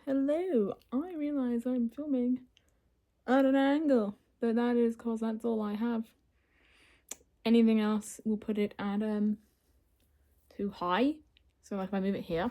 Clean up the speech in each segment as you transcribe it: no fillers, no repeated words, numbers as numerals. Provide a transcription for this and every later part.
Hello. I realise I'm filming at an angle, but that is because that's all I have. Anything else, we'll put it at too high. So like if I move it here,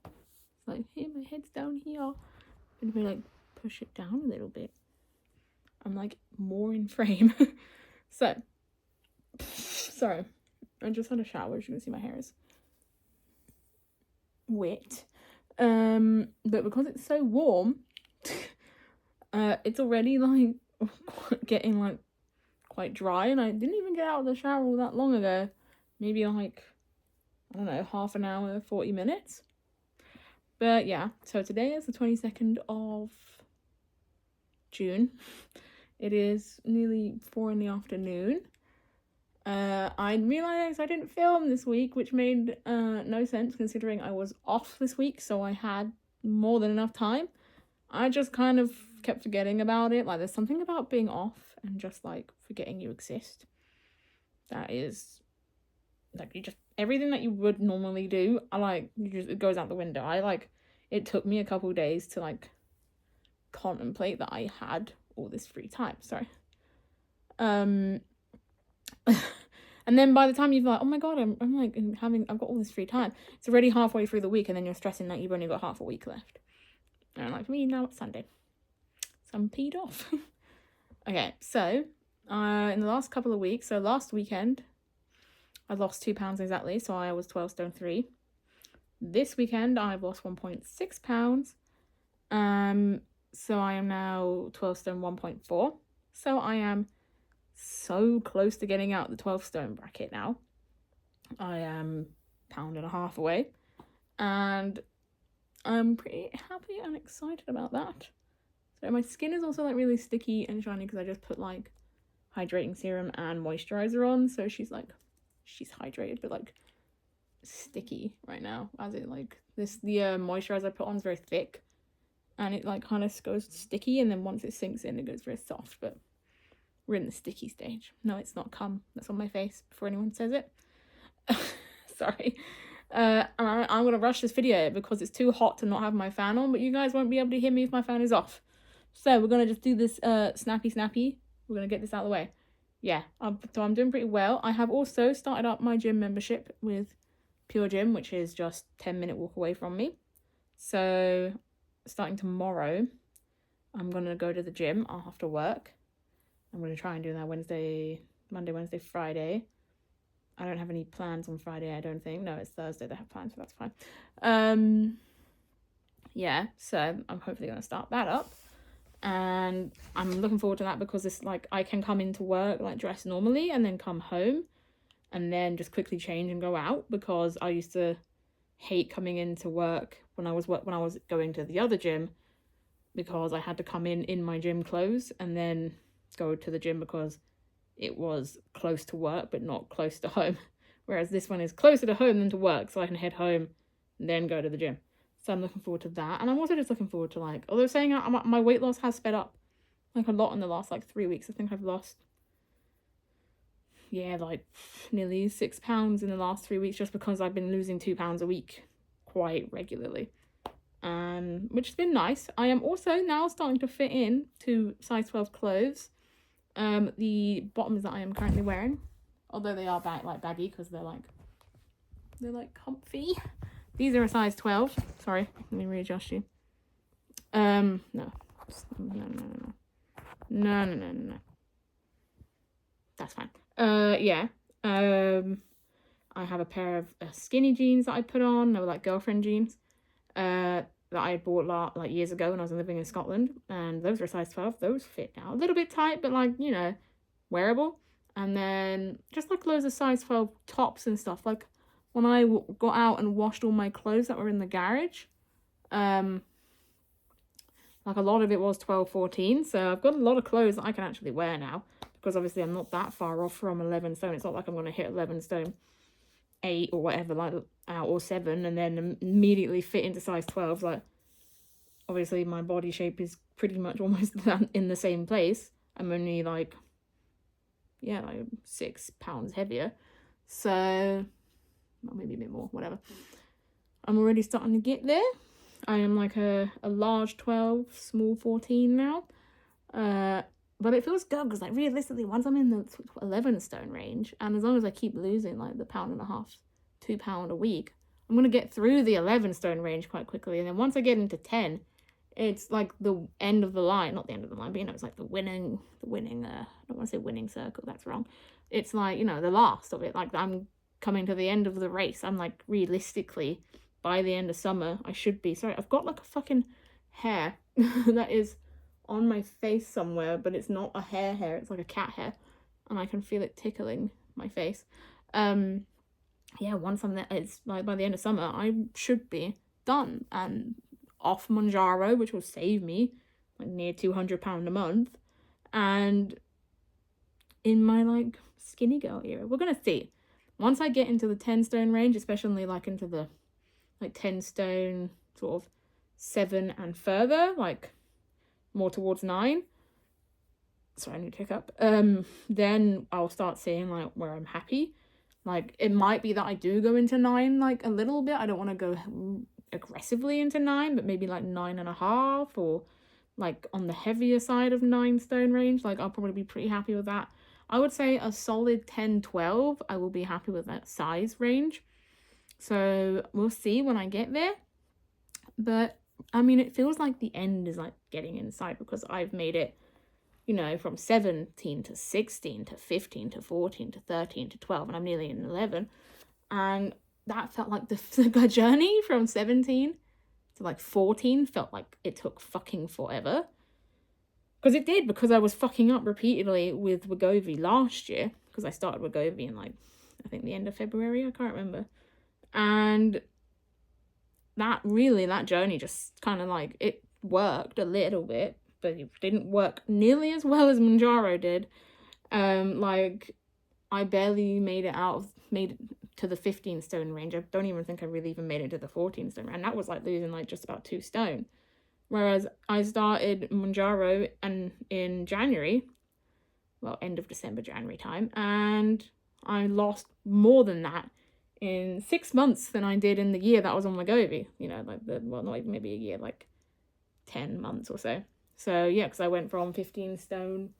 it's like hey, my head's down here. And if we like push it down a little bit, I'm like more in frame. So sorry, I just had a shower. As you can see, my hair is wet. But because it's so warm, it's already like getting like quite dry, and I didn't even get out of the shower all that long ago. Maybe like, I don't know, half an hour, 40 minutes. But yeah, so today is the 22nd of June. It is nearly 4 in the afternoon. I realised I didn't film this week, which made no sense considering I was off this week, so I had more than enough time. I just kind of kept forgetting about it. Like, there's something about being off and just like forgetting you exist. That is like, you just, everything that you would normally do, it goes out the window. It took me a couple days to like contemplate that I had all this free time. Sorry. And then by the time you've like, oh my god, I've got all this free time, it's already halfway through the week, and then you're stressing that you've only got half a week left. And like, for me, now it's Sunday, so I'm peed off. Okay, so in the last couple of weeks, so last weekend I lost 2 pounds exactly, so I was 12 stone 3. This weekend I've lost 1.6 pounds, so I am now 12 stone 1.4. So I am so close to getting out the 12 stone bracket now. I am £1.5 pound away, and I'm pretty happy and excited about that. So my skin is also like really sticky and shiny because I just put like hydrating serum and moisturizer on, so she's hydrated but like sticky right now, as in like the moisturizer I put on is very thick and it like kind of goes sticky, and then once it sinks in it goes very soft, but we're in the sticky stage. No, it's not cum that's on my face before anyone says it. Sorry. I'm gonna rush this video because it's too hot to not have my fan on, but you guys won't be able to hear me if my fan is off. So we're gonna just do this snappy. We're gonna get this out of the way. Yeah, so I'm doing pretty well. I have also started up my gym membership with Pure Gym, which is just 10-minute walk away from me. So starting tomorrow, I'm gonna go to the gym after work. I'm gonna try and do that Monday, Wednesday, Friday. I don't have any plans on Friday, I don't think. No, it's Thursday they have plans, so that's fine. Yeah, so I'm hopefully gonna start that up. And I'm looking forward to that because it's like I can come into work like dressed normally and then come home and then just quickly change and go out, because I used to hate coming into work when I was going to the other gym, because I had to come in my gym clothes and then go to the gym because it was close to work but not close to home, whereas this one is closer to home than to work, so I can head home and then go to the gym. So I'm looking forward to that. And I'm also just looking forward to like, although saying my weight loss has sped up like a lot in the last like 3 weeks. I think I've lost like nearly 6 pounds in the last 3 weeks, just because I've been losing 2 pounds a week quite regularly, which has been nice. I am also now starting to fit in to size 12 clothes. The bottoms that I am currently wearing, although they are baggy because they're like comfy. These are a size 12. Sorry, let me readjust you. No. That's fine. Yeah. I have a pair of skinny jeans that I put on. They were like girlfriend jeans. That I bought like years ago when I was living in Scotland, and those were size 12. Those fit now. A little bit tight, but like, you know, wearable. And then just like loads of size 12 tops and stuff. Like when I got out and washed all my clothes that were in the garage, like a lot of it was 12, 14. So I've got a lot of clothes that I can actually wear now, because obviously I'm not that far off from 11 stone. It's not like I'm going to hit 11 stone 8 or whatever, like out, or 7, and then immediately fit into size 12. Like, obviously my body shape is pretty much almost in the same place. I'm only like 6 pounds heavier, so, well, maybe a bit more, whatever. I'm already starting to get there. I am like a large 12, small 14 now. But it feels good because, like, realistically, once I'm in the 11 stone range, and as long as I keep losing like the £1.5 £2 a week, I'm gonna get through the 11 stone range quite quickly. And then once I get into 10, it's like the end of the line, not the end of the line, but it's like the winning. I don't want to say winning circle, that's wrong. It's like, the last of it. Like, I'm coming to the end of the race. I'm like, realistically, by the end of summer, I should be. Sorry, I've got like a fucking hair that is on my face somewhere, but it's not a hair, it's like a cat hair, and I can feel it tickling my face. Once I'm there, it's like by the end of summer, I should be done and off Mounjaro, which will save me like near £200 a month, and in my like skinny girl era. We're gonna see. Once I get into the 10 stone range, especially like into the like 10 stone sort of 7 and further, like more towards 9. Sorry, I need to hiccup. Then I'll start seeing like where I'm happy. Like, it might be that I do go into 9 like a little bit. I don't want to go aggressively into 9, but maybe like 9.5, or like on the heavier side of 9 stone range. Like, I'll probably be pretty happy with that. I would say a solid 10-12, I will be happy with that size range. So we'll see when I get there. But I mean, it feels like the end is like getting inside, because I've made it, from 17 to 16 to 15 to 14 to 13 to 12, and I'm nearly in 11. And that felt like the journey from 17 to like 14 felt like it took fucking forever. Because it did, because I was fucking up repeatedly with Wegovy last year, because I started Wegovy in like, I think the end of February, I can't remember. And that journey just kind of like, it worked a little bit, but it didn't work nearly as well as Mounjaro did. Like, I barely made it to the 15 stone range. I don't even think I really even made it to the 14 stone range. And that was like losing like just about 2 stone. Whereas I started Mounjaro in January, well, end of December, January time, and I lost more than that in 6 months than I did in the year that I was on Wegovy. Not even maybe a year, like 10 months or so. So yeah, because I went from 15 stone,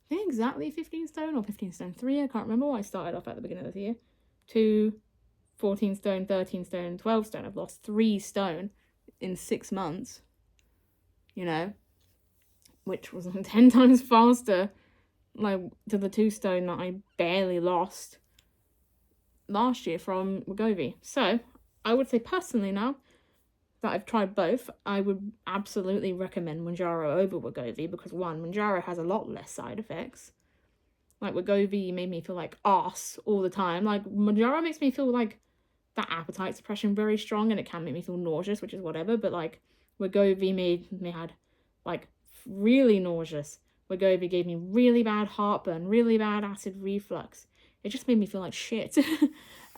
I think exactly 15 stone or 15 stone 3, I can't remember what I started off at the beginning of the year, to 14 stone, 13 stone, 12 stone. I've lost 3 stone in 6 months, which was 10 times faster, like, to the 2 stone that I barely lost last year from Wegovy. So I would say personally, now that I've tried both, I would absolutely recommend Mounjaro over Wegovy, because one, Mounjaro has a lot less side effects. Like, Wegovy made me feel like arse all the time. Like, Mounjaro makes me feel like that appetite suppression very strong, and it can make me feel nauseous, which is whatever, but like, Wegovy made me had like really nauseous. Wegovy gave me really bad heartburn, really bad acid reflux. It just made me feel like shit.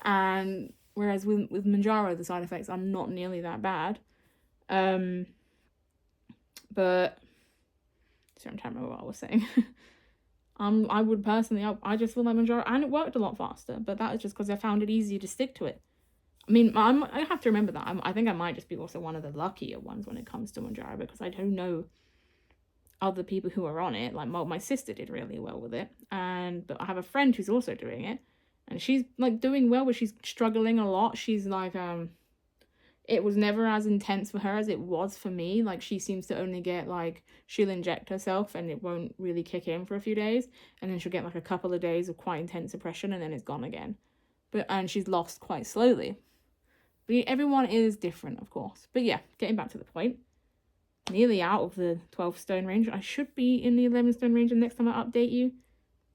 And whereas with Mounjaro, the side effects are not nearly that bad. But sorry, I'm trying to remember what I was saying. I would personally, I just feel like Mounjaro, and it worked a lot faster, but that is just because I found it easier to stick to it. I mean, I have to remember that. I think I might just be also one of the luckier ones when it comes to Mounjaro, because I don't know other people who are on it. Like, my sister did really well with it, but I have a friend who's also doing it, and she's like doing well, but she's struggling a lot. She's like, it was never as intense for her as it was for me. Like, she seems to only get like, she'll inject herself and it won't really kick in for a few days, and then she'll get like a couple of days of quite intense suppression, and then it's gone again. And she's lost quite slowly. But everyone is different, of course. But yeah, getting back to the point, nearly out of the 12 stone range. I should be in the 11 stone range the next time I update you.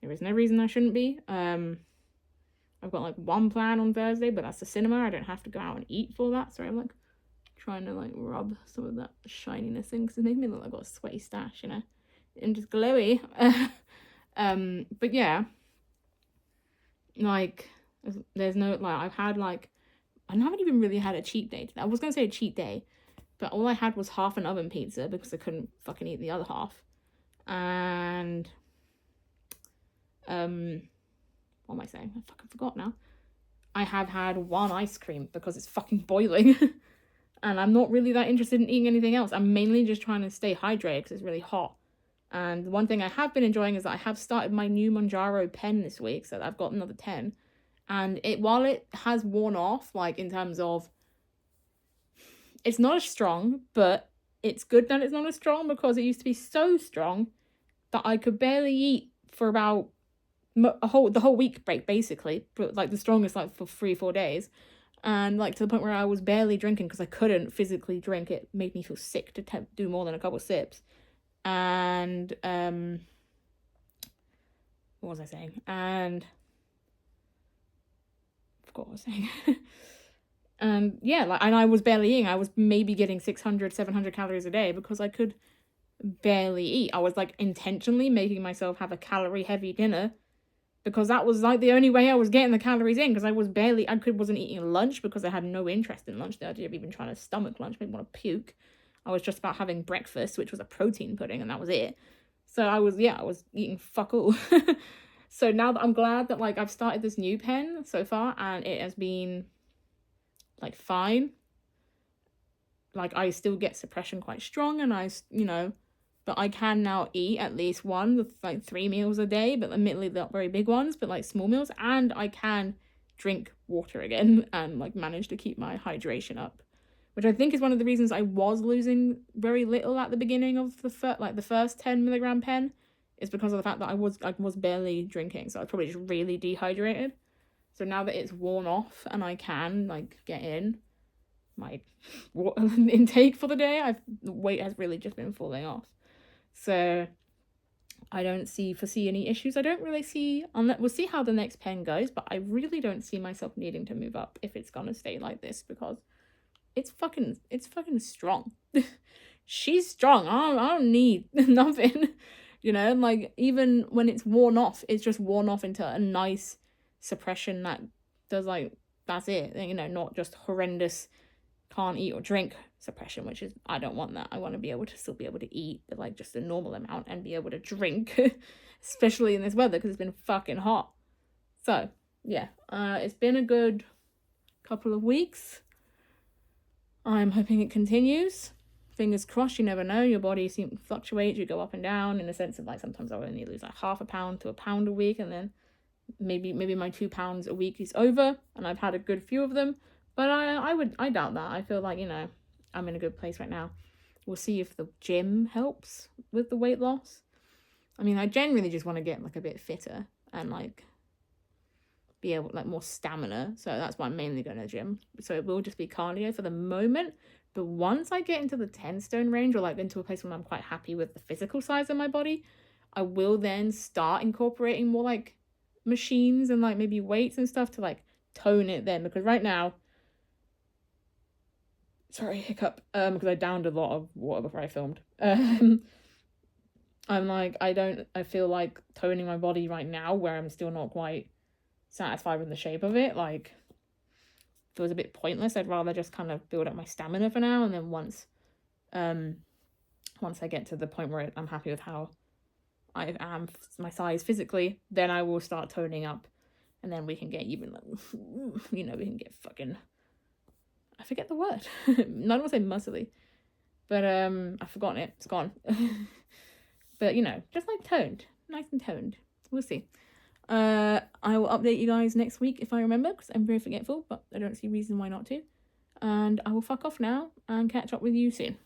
There is no reason I shouldn't be. I've got like one plan on Thursday, but that's the cinema. I don't have to go out and eat for that. Sorry, I'm like trying to like rub some of that shininess in, because it makes me look like I've got a sweaty stash, and just glowy. But yeah, like, there's no, like, I've had like, I haven't even really had a cheat day. I was going to say a cheat day, but all I had was half an oven pizza, because I couldn't fucking eat the other half. And, what am I saying? I fucking forgot now. I have had one ice cream, because it's fucking boiling. And I'm not really that interested in eating anything else. I'm mainly just trying to stay hydrated because it's really hot. And one thing I have been enjoying is that I have started my new Mounjaro pen this week, so I've got another 10. And while it has worn off, like in terms of, it's not as strong, but it's good that it's not as strong, because it used to be so strong that I could barely eat for about the whole week break, basically, but like the strongest like for 3-4 days, and like to the point where I was barely drinking because I couldn't physically drink. It made me feel sick to do more than a couple sips. And what was I saying? And I forgot what I was saying. And yeah, like, and I was barely eating. I was maybe getting 600-700 calories a day because I could barely eat. I was like intentionally making myself have a calorie heavy dinner because that was like the only way I was getting the calories in, because I wasn't eating lunch because I had no interest in lunch. The idea of even trying to stomach lunch made me want to puke. I was just about having breakfast, which was a protein pudding, and that was it. So I was eating fuck all. So now that I'm glad that like I've started this new pen so far, and it has been like fine. Like I still get suppression quite strong, and but I can now eat at least one with like 3 meals a day, but admittedly not very big ones, but like small meals, and I can drink water again and like manage to keep my hydration up, which I think is one of the reasons I was losing very little at the beginning of the first 10 milligram pen, is because of the fact that I was barely drinking, so I was probably just really dehydrated. So now that it's worn off and I can like get in my water intake for the day, the weight has really just been falling off. So I don't foresee any issues. I don't really see, we'll see how the next pen goes, but I really don't see myself needing to move up if it's gonna stay like this, because it's fucking strong. She's strong. I don't need nothing. Like even when it's worn off, it's just worn off into a nice suppression that does like, that's it, not just horrendous can't eat or drink suppression, which is, I don't want that. I want to be able to still be able to eat, but like just a normal amount, and be able to drink, especially in this weather because it's been fucking hot. So yeah, it's been a good couple of weeks. I'm hoping it continues. Fingers crossed. You never know. Your body fluctuates. You go up and down in the sense of like sometimes I'll only lose like half a pound to a pound a week, and then maybe my 2 pounds a week is over, and I've had a good few of them. But I doubt that. I feel like, I'm in a good place right now. We'll see if the gym helps with the weight loss. I mean, I genuinely just want to get like a bit fitter and like be able like more stamina. So that's why I'm mainly going to the gym. So it will just be cardio for the moment. But once I get into the 10 stone range, or like into a place where I'm quite happy with the physical size of my body, I will then start incorporating more like machines and like maybe weights and stuff to like tone it then. Because right now, sorry, hiccup, because I downed a lot of water before I filmed. I'm like, I feel like toning my body right now, where I'm still not quite satisfied with the shape of it, like, feels a bit pointless. I'd rather just kind of build up my stamina for now, and then once I get to the point where I'm happy with how I am, my size physically, then I will start toning up, and then we can get even like, we can get fucking, I forget the word. I don't want to say muscly, but I've forgotten it. It's gone. But just like toned, nice and toned. We'll see. I will update you guys next week if I remember, because I'm very forgetful, but I don't see reason why not to. And I will fuck off now and catch up with you soon.